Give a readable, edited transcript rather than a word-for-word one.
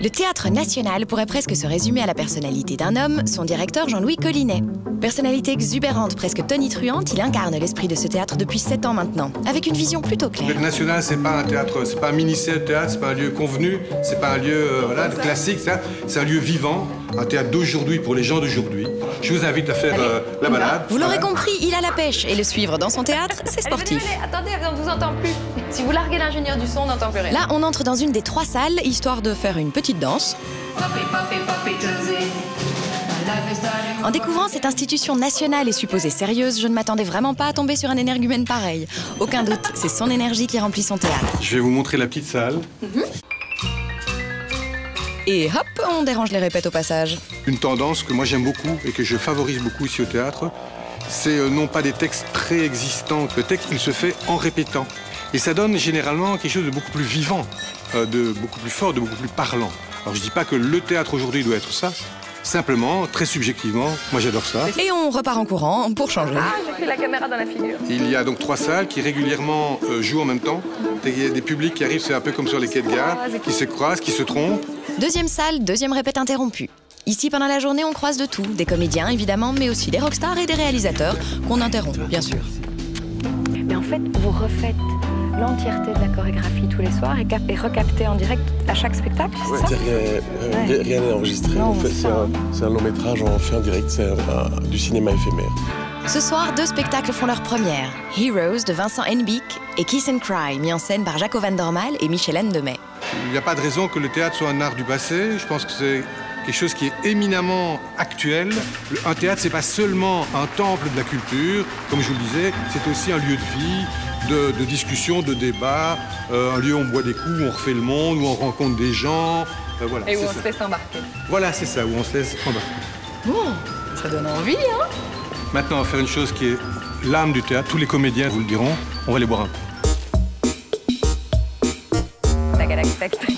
Le Théâtre National pourrait presque se résumer à la personnalité d'un homme, son directeur Jean-Louis Collinet. Personnalité exubérante, presque tonitruante, il incarne l'esprit de ce théâtre depuis 7 ans maintenant, avec une vision plutôt claire. Le National, c'est pas un théâtre, c'est pas un mini-théâtre, c'est pas un lieu convenu, c'est pas un lieu classique, c'est un lieu vivant, un théâtre d'aujourd'hui pour les gens d'aujourd'hui. Je vous invite à faire la balade. Vous l'aurez compris, il a la pêche, et le suivre dans son théâtre, c'est sportif. Venez, attendez, on ne vous entend plus. Si vous larguez l'ingénieur du son, on n'entend plus rien. Là, on entre dans une des 3 salles, histoire de faire une petite danse. En découvrant cette institution nationale et supposée sérieuse, je ne m'attendais vraiment pas à tomber sur un énergumène pareil. Aucun doute, c'est son énergie qui remplit son théâtre. Je vais vous montrer la petite salle. Et hop, on dérange les répètes au passage. Une tendance que moi j'aime beaucoup et que je favorise beaucoup ici au théâtre, c'est non pas des textes préexistants. Le texte, il se fait en répétant. Et ça donne généralement quelque chose de beaucoup plus vivant, de beaucoup plus fort, de beaucoup plus parlant. Alors je dis pas que le théâtre aujourd'hui doit être ça. Simplement, très subjectivement, moi j'adore ça. Et on repart en courant pour changer. Ah, j'ai pris la caméra dans la figure. Il y a donc 3 salles qui régulièrement jouent en même temps. Il y a des publics qui arrivent, c'est un peu comme sur les quais de gare, qui se croisent, qui se trompent. Deuxième salle, deuxième répète interrompue. Ici, pendant la journée, on croise de tout. Des comédiens, évidemment, mais aussi des rockstars et des réalisateurs qu'on interrompt, bien sûr. Mais en fait, vous refaites l'entièreté de la chorégraphie tous les soirs et recaptez en direct à chaque spectacle, c'est ça? Rien n'est enregistré. Non, En fait, c'est c'est un long métrage, on fait en direct, c'est du cinéma éphémère. Ce soir, 2 spectacles font leur première. Heroes de Vincent Hennebiek et Kiss and Cry, mis en scène par Jaco van der Maal et Michel Demey. Il n'y a pas de raison que le théâtre soit un art du passé. Je pense que c'est quelque chose qui est éminemment actuel. Un théâtre, c'est pas seulement un temple de la culture, comme je vous le disais, c'est aussi un lieu de vie, de discussion, de débat, un lieu où on boit des coups, où on refait le monde, où on rencontre des gens. Voilà, Et où on se laisse embarquer. Voilà, c'est ça, où on se laisse embarquer. Bon, ça donne envie, hein? Maintenant, on va faire une chose qui est l'âme du théâtre. Tous les comédiens vous le diront, on va aller boire un coup. Tac, tac, tac, tac.